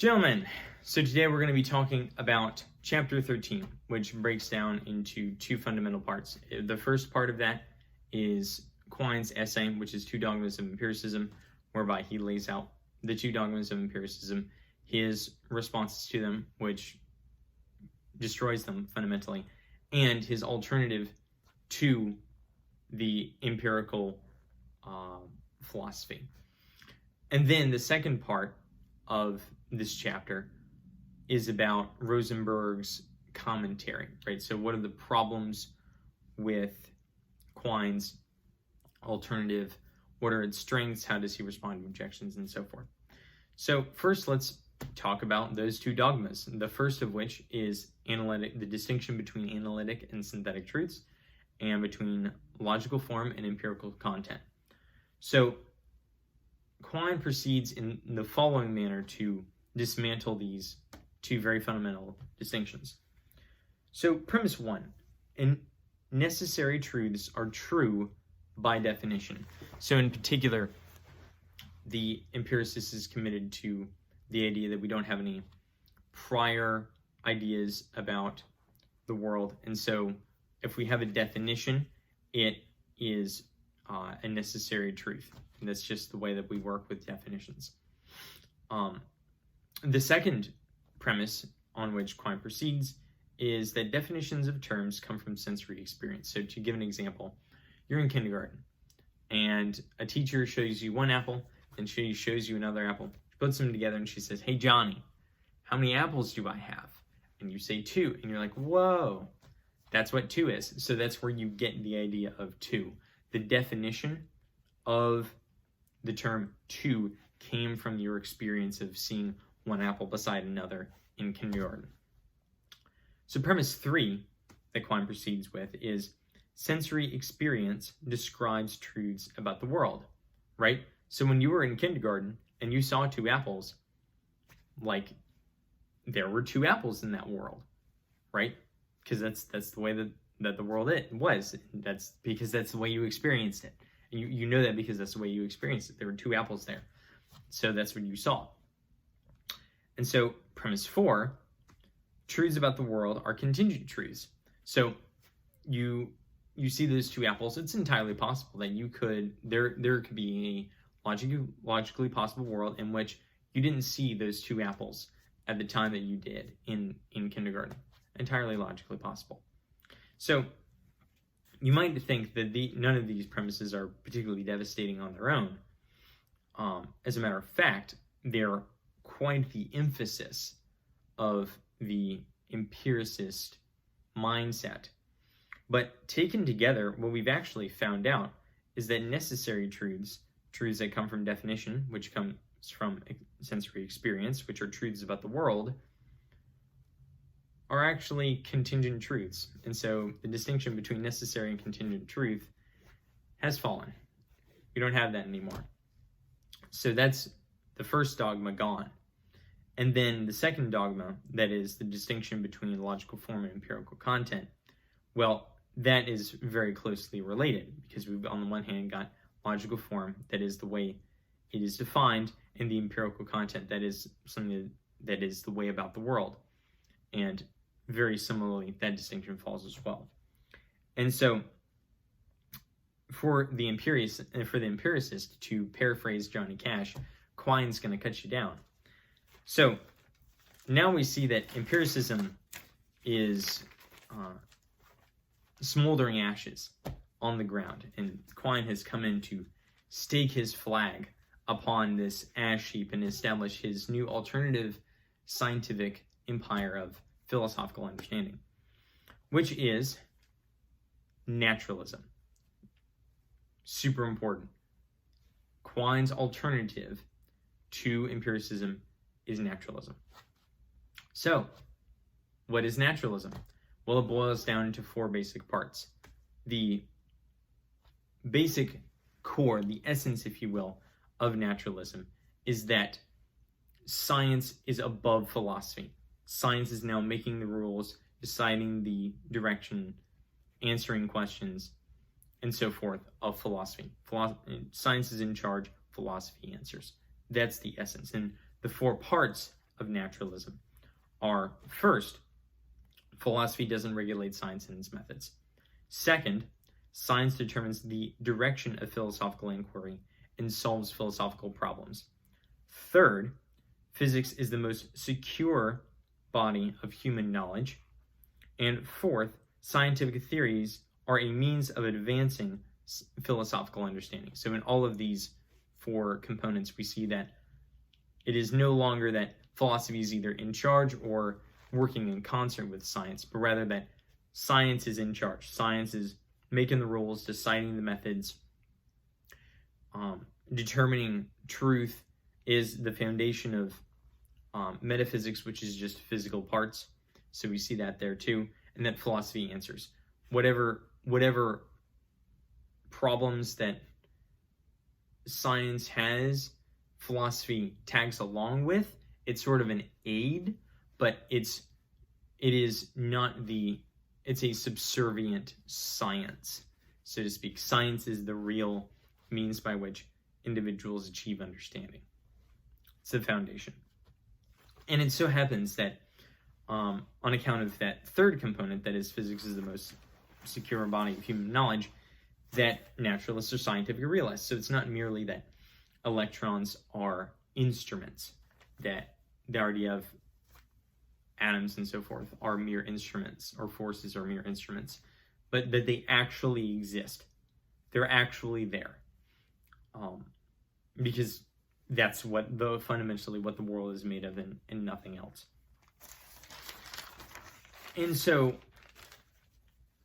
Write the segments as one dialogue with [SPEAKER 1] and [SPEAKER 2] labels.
[SPEAKER 1] Gentlemen, so today we're going to be talking about chapter 13, which breaks down into two fundamental parts. The first part of that is Quine's essay, which is Two Dogmas of Empiricism, whereby he lays out the two dogmas of empiricism, his responses to them, which destroys them fundamentally, and his alternative to the empirical philosophy. And then the second part of this chapter is about Rosenberg's commentary, right? So what are the problems with Quine's alternative? What are its strengths? How does he respond to objections, and so forth? So first, let's talk about those two dogmas. The first of which is the distinction between analytic and synthetic truths, and between logical form and empirical content. So Quine proceeds in the following manner to dismantle these two very fundamental distinctions. So premise one, necessary truths are true by definition. So in particular, the empiricist is committed to the idea that we don't have any prior ideas about the world. And so if we have a definition, it is a necessary truth. And that's just the way that we work with definitions. The second premise on which Quine proceeds is that definitions of terms come from sensory experience. So to give an example, you're in kindergarten and a teacher shows you one apple and she shows you another apple. She puts them together and she says, "Hey Johnny, how many apples do I have?" And you say 2, and you're like, "Whoa, that's what 2 is." So that's where you get the idea of 2. The definition of the term 2 came from your experience of seeing one apple beside another in kindergarten. So premise 3 that Quine proceeds with is sensory experience describes truths about the world, right? So when you were in kindergarten and you saw 2 apples, like there were 2 apples in that world, right? Because that's the way that the world was. That's because that's the way you experienced it. You know that because that's the way you experienced it. There were 2 apples there. So that's what you saw. And so premise 4, truths about the world are contingent truths. So you see those 2 apples. It's entirely possible that there could be a logically possible world in which you didn't see those 2 apples at the time that you did in kindergarten. Entirely logically possible. So you might think that none of these premises are particularly devastating on their own. As a matter of fact, they're quite the emphasis of the empiricist mindset. But taken together, what we've actually found out is that necessary truths that come from definition, which comes from sensory experience, which are truths about the world, are actually contingent truths. And so the distinction between necessary and contingent truth has fallen. We don't have that anymore. So that's the first dogma gone. And then the second dogma, that is the distinction between logical form and empirical content, well, that is very closely related, because we've on the one hand got logical form, that is the way it is defined, and the empirical content, that is something that is the way about the world. And very similarly, that distinction falls as well. And so for the empiricist, to paraphrase Johnny Cash, Quine's going to cut you down. So now we see that empiricism is smoldering ashes on the ground, and Quine has come in to stake his flag upon this ash heap and establish his new alternative scientific empire of philosophical understanding, which is naturalism. Super important. Quine's alternative to empiricism is naturalism. So, what is naturalism? Well, it boils down into 4 basic parts. The basic core, the essence, if you will, of naturalism is that science is above philosophy. Science is now making the rules, deciding the direction, answering questions, and so forth of philosophy. Science is in charge, philosophy answers. That's the essence. And the 4 parts of naturalism are: first, philosophy doesn't regulate science and its methods. Second, science determines the direction of philosophical inquiry and solves philosophical problems. Third, physics is the most secure body of human knowledge. And fourth, scientific theories are a means of advancing philosophical understanding. So in all of these four components, we see that it is no longer that philosophy is either in charge or working in concert with science, but rather that science is in charge. Science is making the rules, deciding the methods, determining truth is the foundation of metaphysics, which is just physical parts. So we see that there too, and that philosophy answers whatever problems that science has, philosophy tags along with. It's sort of an aid, but it's a subservient science, so to speak. Science is the real means by which individuals achieve understanding. It's the foundation. And it so happens that on account of that third component, that is, physics is the most secure body of human knowledge, that naturalists are scientific realists. So it's not merely that electrons are instruments, that the idea of atoms and so forth are mere instruments, or forces are mere instruments, but that they actually exist. They're actually there. Because that's fundamentally what the world is made of, and nothing else. And so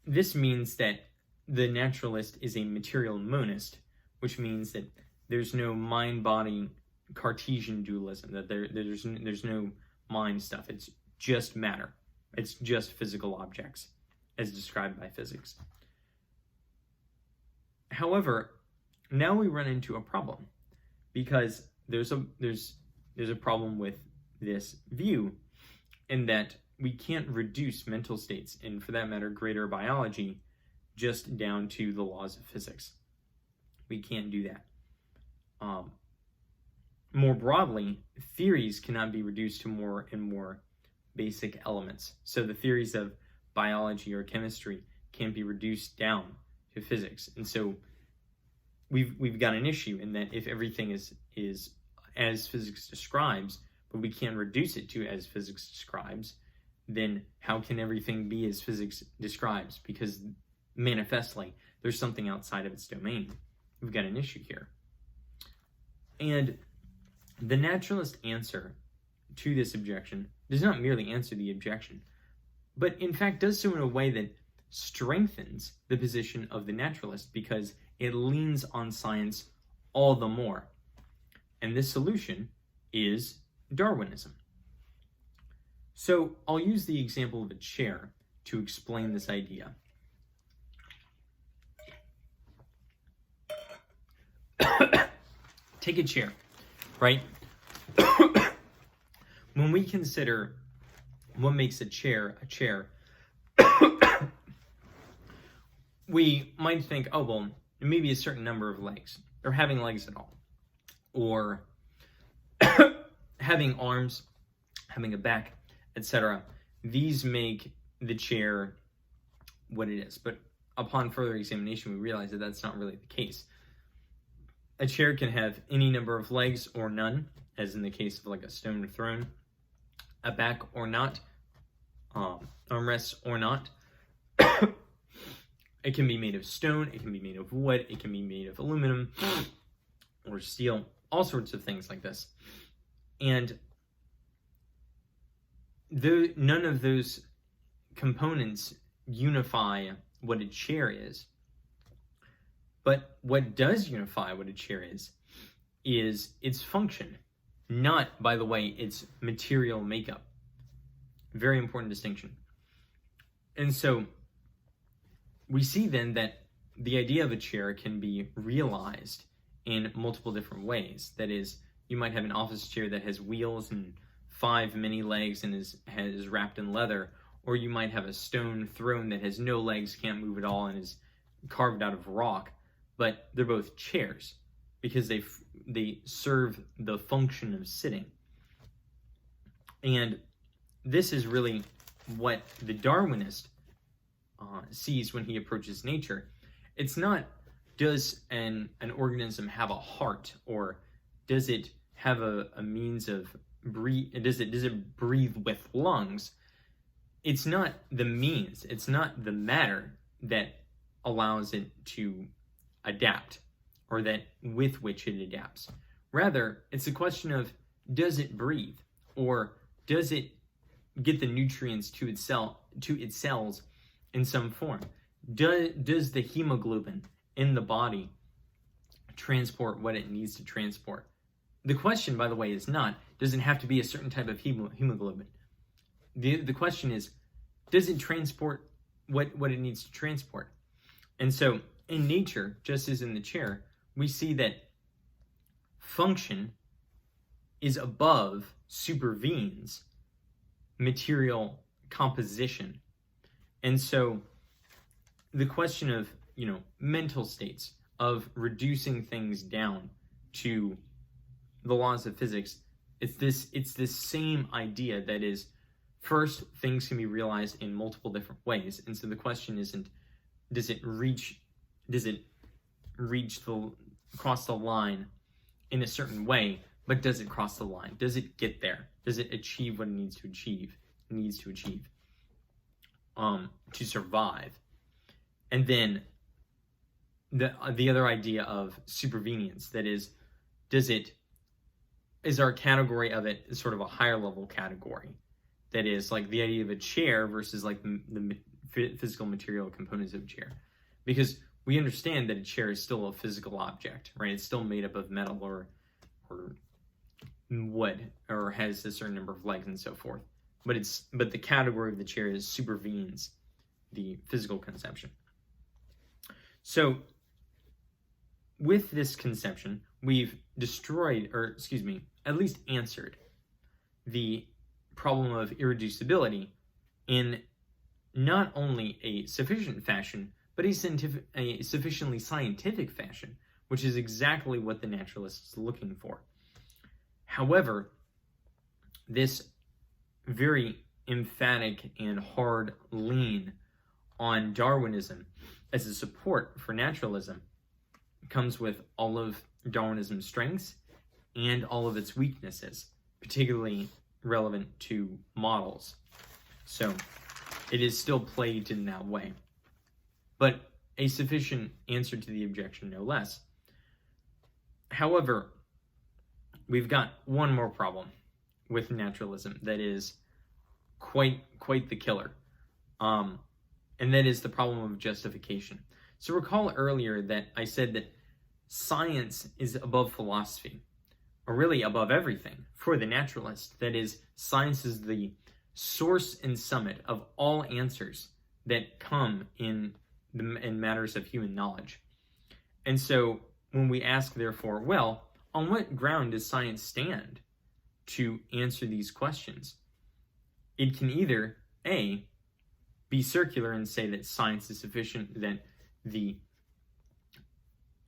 [SPEAKER 1] this means that the naturalist is a material monist, which means that there's no mind-body Cartesian dualism, that there's no mind stuff. It's just matter. It's just physical objects, as described by physics. However, now we run into a problem, because there's a problem with this view, in that we can't reduce mental states, and for that matter, greater biology, just down to the laws of physics. We can't do that. More broadly, theories cannot be reduced to more and more basic elements. So the theories of biology or chemistry can't be reduced down to physics. And so we've got an issue in that if everything is as physics describes, but we can't reduce it to as physics describes, then how can everything be as physics describes? Because manifestly, there's something outside of its domain. We've got an issue here. And the naturalist answer to this objection does not merely answer the objection, but in fact does so in a way that strengthens the position of the naturalist, because it leans on science all the more. And this solution is Darwinism. So I'll use the example of a chair to explain this idea. Take a chair, right? When we consider what makes a chair, we might think, oh, well, maybe a certain number of legs, or having legs at all, or having arms, having a back, etc. These make the chair what it is. But upon further examination, we realize that that's not really the case. A chair can have any number of legs or none, as in the case of like a stone throne, a back or not, armrests or not. It can be made of stone, it can be made of wood, it can be made of aluminum or steel, all sorts of things like this. And none of those components unify what a chair is. But what does unify what a chair is its function, not, by the way, its material makeup. Very important distinction. And so we see then that the idea of a chair can be realized in multiple different ways. That is, you might have an office chair that has wheels and 5 mini legs and is wrapped in leather, or you might have a stone throne that has no legs, can't move at all, and is carved out of rock. But they're both chairs because they serve the function of sitting. And this is really what the Darwinist sees when he approaches nature. It's not, does an organism have a heart, or does it have a means of does it breathe with lungs? It's not the means, it's not the matter that allows it to adapt, or that with which it adapts. Rather, it's a question of, does it breathe, or does it get the nutrients to its cells in some form? Does the hemoglobin in the body transport what it needs to transport? The question, by the way, is not, does it have to be a certain type of hemoglobin? The question is, does it transport what it needs to transport? And so in nature, just as in the chair, we see that function is above, supervenes material composition. And so the question of, mental states, of reducing things down to the laws of physics, it's this same idea that is, first, things can be realized in multiple different ways. And so the question isn't, does it cross the line in a certain way, but does it cross the line? Does it get there? Does it achieve what it needs to achieve to survive? And then the other idea of supervenience, that is our category of it is sort of a higher level category? That is like the idea of a chair versus like the physical material components of a chair. Because we understand that a chair is still a physical object, right? It's still made up of metal or wood, or has a certain number of legs and so forth. But the category of the chair is supervenes the physical conception. So with this conception, we've destroyed, or at least answered the problem of irreducibility in not only a sufficient fashion, but a sufficiently scientific fashion, which is exactly what the naturalist is looking for. However, this very emphatic and hard lean on Darwinism as a support for naturalism comes with all of Darwinism's strengths and all of its weaknesses, particularly relevant to models. So it is still plagued in that way, but a sufficient answer to the objection no less. However, we've got one more problem with naturalism that is quite the killer, and that is the problem of justification. So recall earlier that I said that science is above philosophy, or really above everything for the naturalist. That is, science is the source and summit of all answers that come in matters of human knowledge. And so when we ask, therefore, well, on what ground does science stand to answer these questions? It can either, A, be circular and say that science is sufficient, that the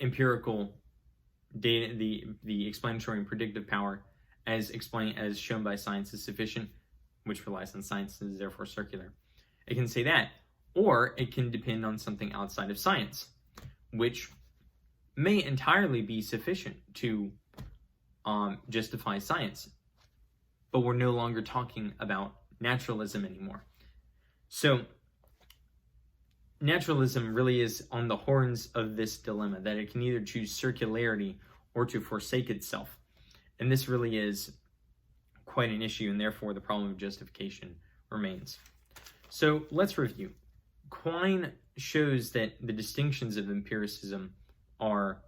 [SPEAKER 1] empirical data, the explanatory and predictive power as shown by science is sufficient, which relies on science and is therefore circular. It can say that, or it can depend on something outside of science, which may entirely be sufficient to justify science, but we're no longer talking about naturalism anymore. So naturalism really is on the horns of this dilemma, that it can either choose circularity or to forsake itself. And this really is quite an issue, and therefore the problem of justification remains. So let's review. Quine shows that the distinctions of empiricism are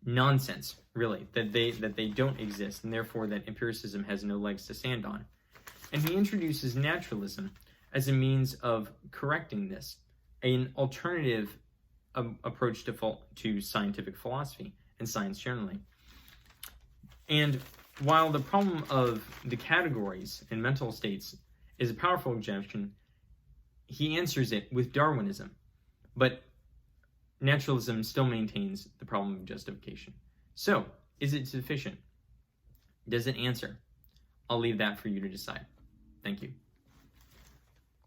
[SPEAKER 1] nonsense, really, that they don't exist, and therefore that empiricism has no legs to stand on. And he introduces naturalism as a means of correcting this, an alternative approach to scientific philosophy and science generally. And while the problem of the categories and mental states is a powerful objection, he answers it with Darwinism. But naturalism still maintains the problem of justification. So, is it sufficient? Does it answer? I'll leave that for you to decide. Thank you.